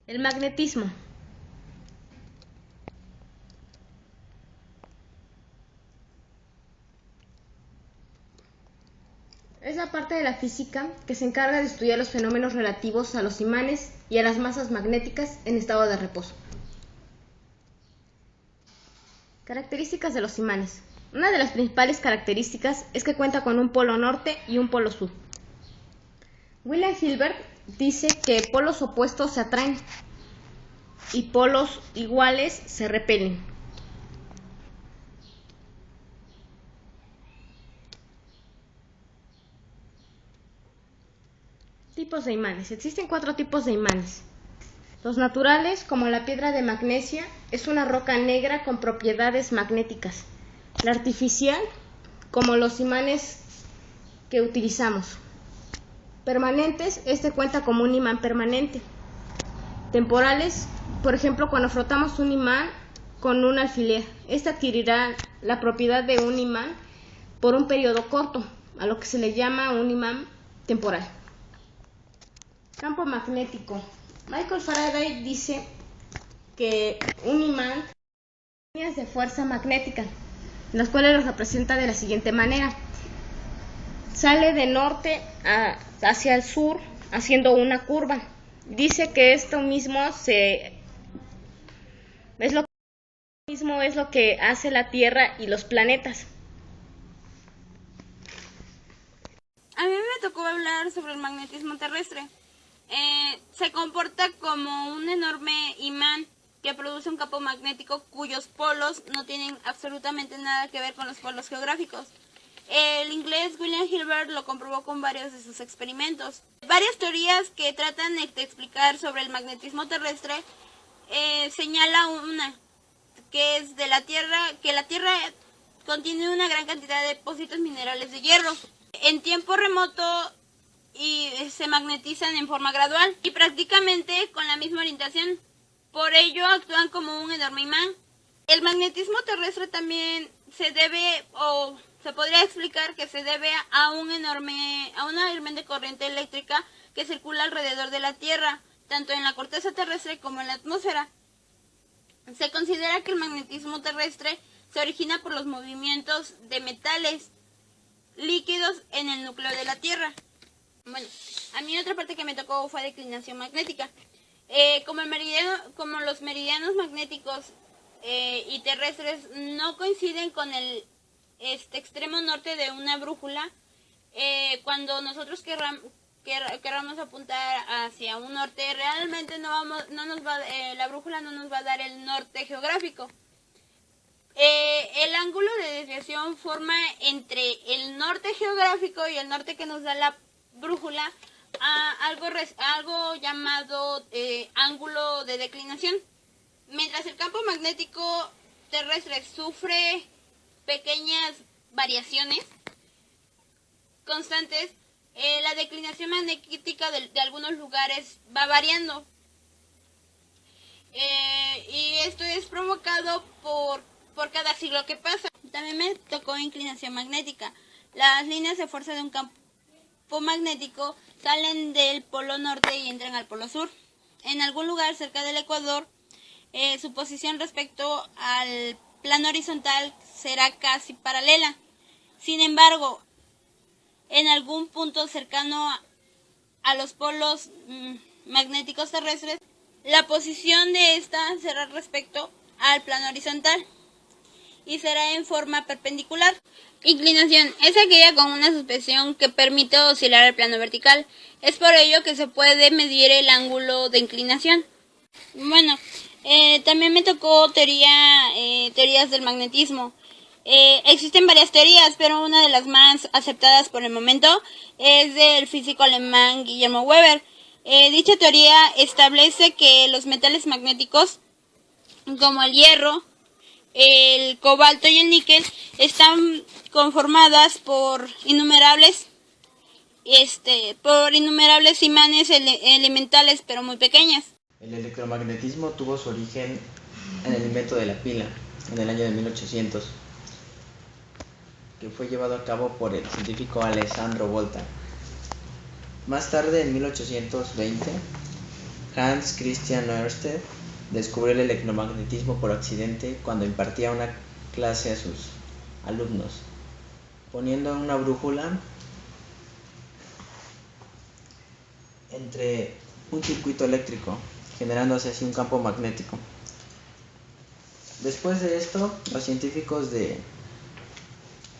El magnetismo. Es la parte de la física que se encarga de estudiar los fenómenos relativos a los imanes y a las masas magnéticas en estado de reposo. Características de los imanes. Una de las principales características es que cuenta con un polo norte y un polo sur. William Hilbert dice que polos opuestos se atraen y polos iguales se repelen. Tipos de imanes. Existen 4 tipos de imanes. Los naturales, como la piedra de magnesia, es una roca negra con propiedades magnéticas. La artificial, como los imanes que utilizamos. Permanentes, este cuenta como un imán permanente. Temporales, por ejemplo, cuando frotamos un imán con un alfiler, este adquirirá la propiedad de un imán por un periodo corto, a lo que se le llama un imán temporal. Campo magnético. Michael Faraday dice que un imán tiene líneas de fuerza magnética, las cuales los representa de la siguiente manera. Sale de norte hacia el sur haciendo una curva. Dice que esto mismo es lo que hace la Tierra y los planetas. A mí me tocó hablar sobre el magnetismo terrestre. Se comporta como un enorme imán que produce un campo magnético cuyos polos no tienen absolutamente nada que ver con los polos geográficos. El inglés William Hilbert lo comprobó con varios de sus experimentos. Varias teorías que tratan de explicar sobre el magnetismo terrestre señala una, que es de la Tierra, que la Tierra contiene una gran cantidad de depósitos minerales de hierro. En tiempo remoto y se magnetizan en forma gradual y prácticamente con la misma orientación. Por ello actúan como un enorme imán. El magnetismo terrestre también se debe, o se podría explicar que se debe a una enorme corriente eléctrica que circula alrededor de la Tierra, tanto en la corteza terrestre como en la atmósfera. Se considera que el magnetismo terrestre se origina por los movimientos de metales líquidos en el núcleo de la Tierra. Bueno, a mí otra parte que me tocó fue declinación magnética. Como los meridianos magnéticos y terrestres no coinciden con el extremo norte de una brújula, cuando nosotros querramos apuntar hacia un norte, realmente la brújula no nos va a dar el norte geográfico. El ángulo de desviación forma entre el norte geográfico y el norte que nos da la brújula algo llamado ángulo de declinación. Mientras el campo magnético terrestre sufre pequeñas variaciones constantes, la declinación magnética de algunos lugares va variando. Y esto es provocado por cada siglo que pasa. También me tocó inclinación magnética. Las líneas de fuerza de un campo magnético salen del polo norte y entran al polo sur. En algún lugar cerca del ecuador, su posición respecto al plano horizontal será casi paralela. Sin embargo, en algún punto cercano a los polos magnéticos terrestres, la posición de esta será respecto al plano horizontal y será en forma perpendicular. Inclinación es aquella con una suspensión que permite oscilar el plano vertical. Es por ello que se puede medir el ángulo de inclinación. Bueno, también me tocó teorías del magnetismo. Existen varias teorías, pero una de las más aceptadas por el momento es del físico alemán Guillermo Weber. Dicha teoría establece que los metales magnéticos, como el hierro, el cobalto y el níquel, están conformadas por innumerables imanes elementales, pero muy pequeñas. El electromagnetismo tuvo su origen en el invento de la pila, en el año de 1800, que fue llevado a cabo por el científico Alessandro Volta. Más tarde, en 1820, Hans Christian Ørsted descubrió el electromagnetismo por accidente cuando impartía una clase a sus alumnos, poniendo una brújula entre un circuito eléctrico, generándose así un campo magnético. Después de esto, los científicos de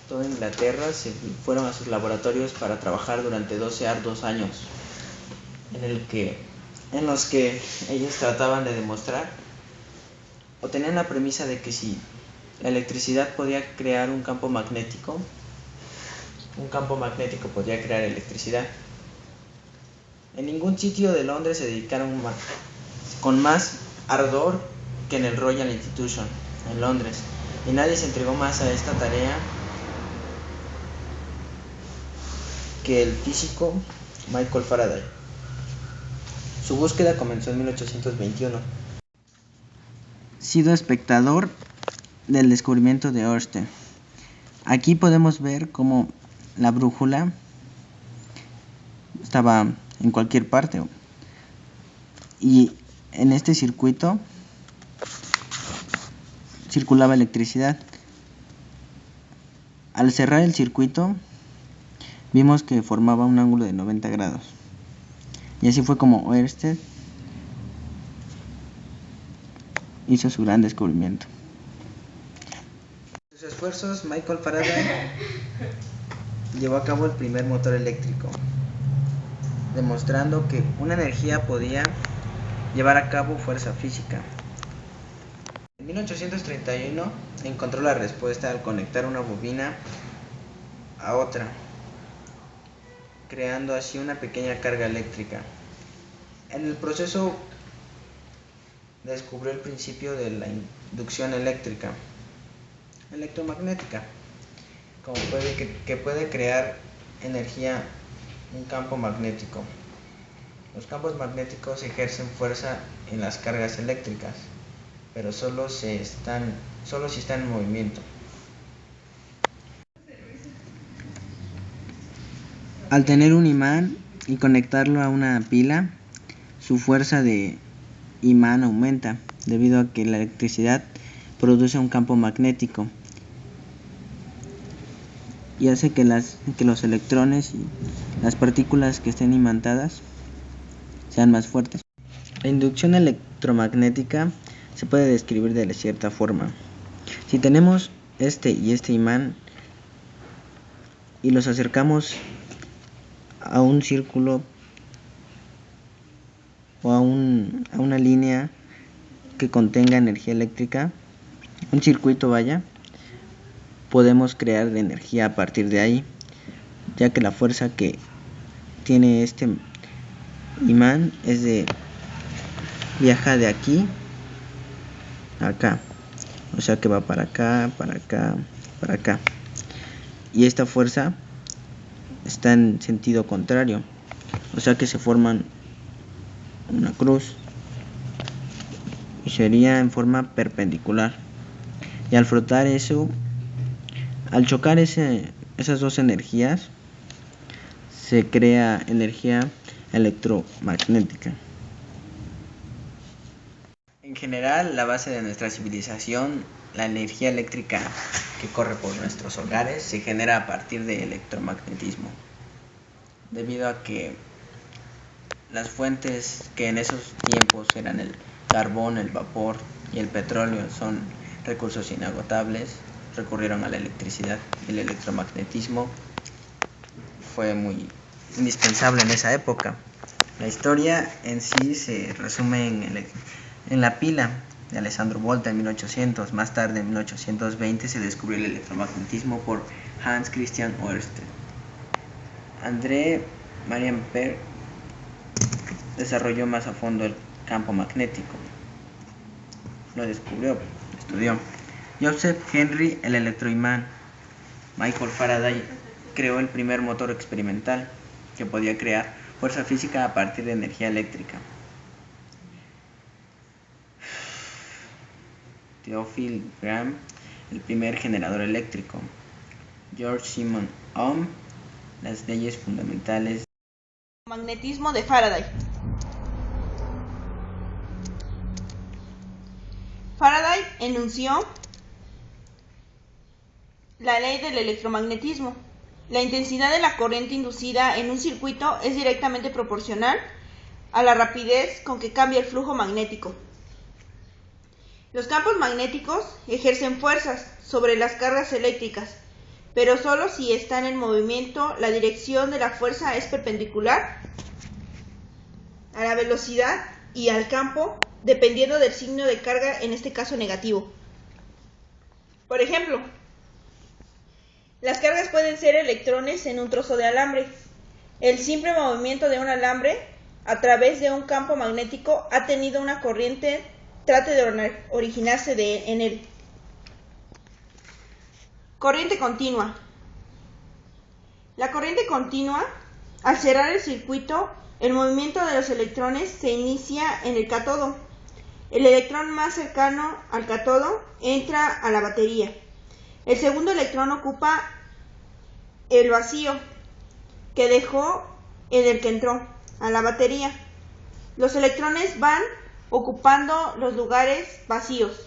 toda Inglaterra se fueron a sus laboratorios para trabajar durante 12 arduos años, en los que ellos trataban de demostrar o tenían la premisa de que si la electricidad podía crear un campo magnético podía crear electricidad. En ningún sitio de Londres se dedicaron con más ardor que en el Royal Institution, en Londres, y nadie se entregó más a esta tarea que el físico Michael Faraday. Su búsqueda comenzó en 1821. Sido espectador del descubrimiento de Ørsted. Aquí podemos ver cómo la brújula estaba en cualquier parte y en este circuito circulaba electricidad. Al cerrar el circuito vimos que formaba un ángulo de 90 grados y así fue como Ørsted hizo su gran descubrimiento. Sus esfuerzos, Michael Faraday llevó a cabo el primer motor eléctrico, demostrando que una energía podía llevar a cabo fuerza física. En 1831 encontró la respuesta al conectar una bobina a otra, creando así una pequeña carga eléctrica. En el proceso descubrió el principio de la inducción electromagnética, que puede crear energía, un campo magnético. Los campos magnéticos ejercen fuerza en las cargas eléctricas, pero solo si están en movimiento. Al tener un imán y conectarlo a una pila, su fuerza de imán aumenta, debido a que la electricidad produce un campo magnético y hace que los electrones y las partículas que estén imantadas sean más fuertes. La inducción electromagnética se puede describir de cierta forma. Si tenemos este imán y los acercamos a un círculo o a una línea que contenga energía eléctrica, un circuito podemos crear energía a partir de ahí, ya que la fuerza que tiene este imán viaja de aquí a acá, o sea que va para acá, para acá, para acá, y esta fuerza está en sentido contrario, o sea que se forman una cruz y sería en forma perpendicular, y al frotar eso, al chocar esas dos energías, se crea energía electromagnética. En general, la base de nuestra civilización, la energía eléctrica que corre por nuestros hogares, se genera a partir de electromagnetismo, debido a que las fuentes que en esos tiempos eran el carbón, el vapor y el petróleo son recursos inagotables, recurrieron a la electricidad. El electromagnetismo fue muy indispensable en esa época. La historia en sí se resume en la pila de Alessandro Volta en 1800. Más tarde, en 1820, se descubrió el electromagnetismo por Hans Christian Ørsted. André Maria Ampère desarrolló más a fondo el campo magnético. Lo estudió. Joseph Henry el electroimán. Michael Faraday creó el primer motor experimental que podía crear fuerza física a partir de energía eléctrica. Theophile Graham, el primer generador eléctrico. George Simon Ohm, las leyes fundamentales del magnetismo de Faraday. Faraday enunció la ley del electromagnetismo. La intensidad de la corriente inducida en un circuito es directamente proporcional a la rapidez con que cambia el flujo magnético. Los campos magnéticos ejercen fuerzas sobre las cargas eléctricas, pero solo si están en movimiento. La dirección de la fuerza es perpendicular a la velocidad y al campo, dependiendo del signo de carga, en este caso negativo. Por ejemplo, las cargas pueden ser electrones en un trozo de alambre. El simple movimiento de un alambre a través de un campo magnético ha tenido una corriente trate de originarse en él. Corriente continua. La corriente continua, al cerrar el circuito, el movimiento de los electrones se inicia en el cátodo. El electrón más cercano al cátodo entra a la batería. El segundo electrón ocupa el vacío que dejó en el que entró a la batería. Los electrones van ocupando los lugares vacíos,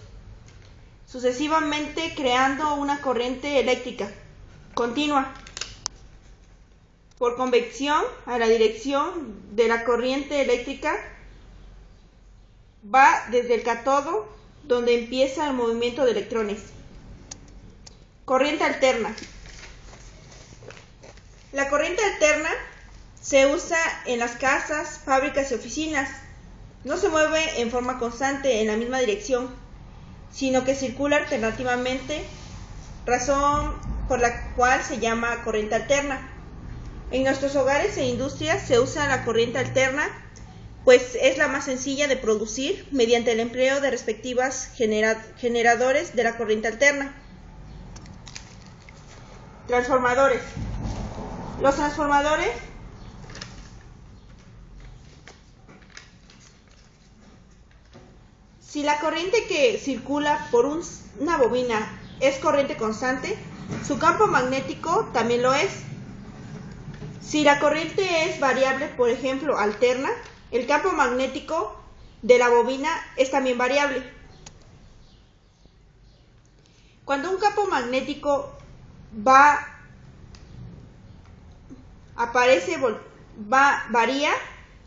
sucesivamente creando una corriente eléctrica continua. Por convección, a la dirección de la corriente eléctrica va desde el cátodo, donde empieza el movimiento de electrones. Corriente alterna. La corriente alterna se usa en las casas, fábricas y oficinas. No se mueve en forma constante en la misma dirección, sino que circula alternativamente, razón por la cual se llama corriente alterna. En nuestros hogares e industrias se usa la corriente alterna, pues es la más sencilla de producir mediante el empleo de respectivos generadores de la corriente alterna. Transformadores. Los transformadores si la corriente que circula por una bobina es corriente constante, su campo magnético también lo es. Si la corriente es variable, por ejemplo, alterna, el campo magnético de la bobina es también variable. Cuando un campo magnético varía,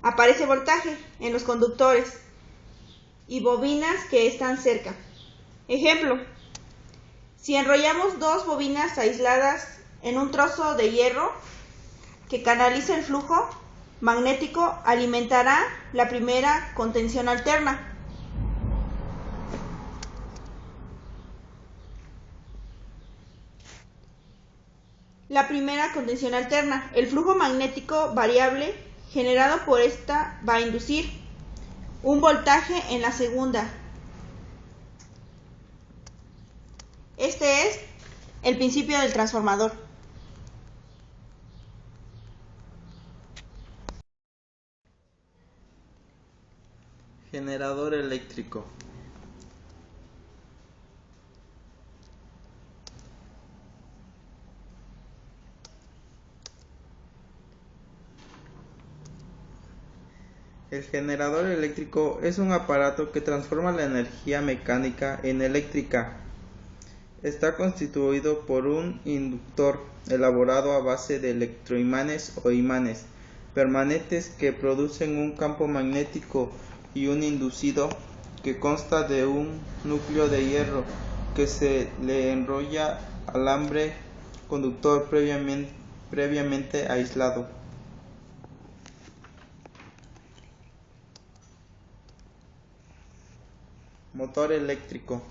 aparece voltaje en los conductores y bobinas que están cerca. Ejemplo, si enrollamos dos bobinas aisladas en un trozo de hierro que canaliza el flujo magnético, alimentará la primera con tensión alterna. El flujo magnético variable generado por esta va a inducir un voltaje en la segunda. Este es el principio del transformador. Generador eléctrico. El generador eléctrico es un aparato que transforma la energía mecánica en eléctrica. Está constituido por un inductor elaborado a base de electroimanes o imanes permanentes que producen un campo magnético y un inducido que consta de un núcleo de hierro que se le enrolla alambre conductor previamente aislado. Motor eléctrico.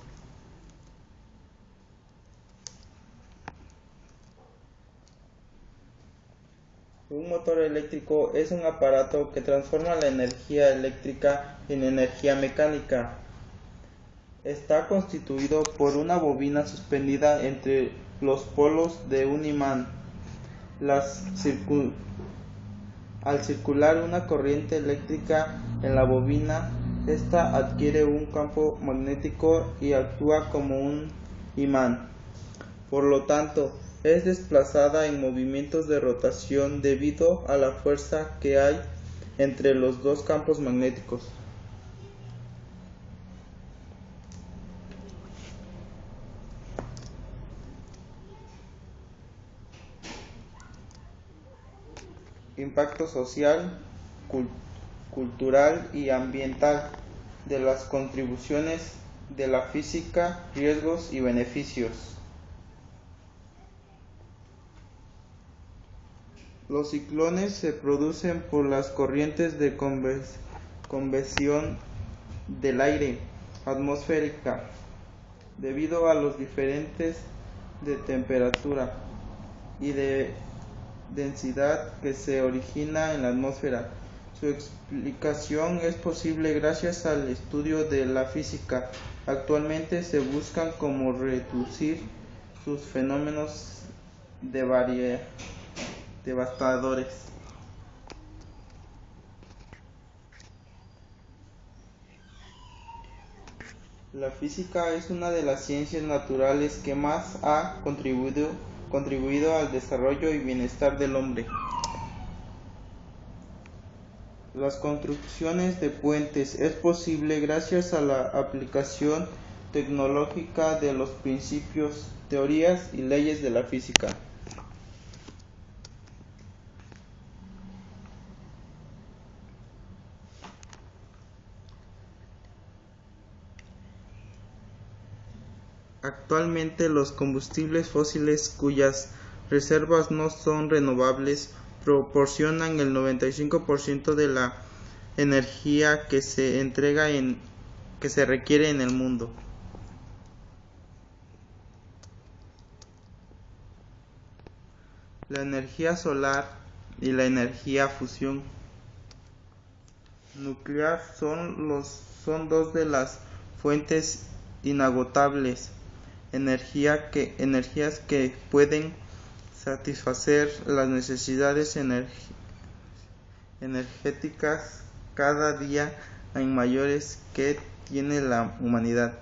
Un motor eléctrico es un aparato que transforma la energía eléctrica en energía mecánica. Está constituido por una bobina suspendida entre los polos de un imán. Al circular una corriente eléctrica en la bobina, esta adquiere un campo magnético y actúa como un imán. Por lo tanto, es desplazada en movimientos de rotación debido a la fuerza que hay entre los dos campos magnéticos. impacto social, cultural y ambiental de las contribuciones de la física, riesgos y beneficios. Los ciclones se producen por las corrientes de convección del aire atmosférica debido a los diferentes de temperatura y de densidad que se origina en la atmósfera. Su explicación es posible gracias al estudio de la física. Actualmente se buscan cómo reducir sus fenómenos devastadores. La física es una de las ciencias naturales que más ha contribuido al desarrollo y bienestar del hombre. Las construcciones de puentes es posible gracias a la aplicación tecnológica de los principios, teorías y leyes de la física. Actualmente los combustibles fósiles cuyas reservas no son renovables proporcionan el 95% de la energía que se requiere en el mundo. La energía solar y la energía fusión nuclear son dos de las fuentes inagotables energías que pueden satisfacer las necesidades energéticas cada día en mayores que tiene la humanidad.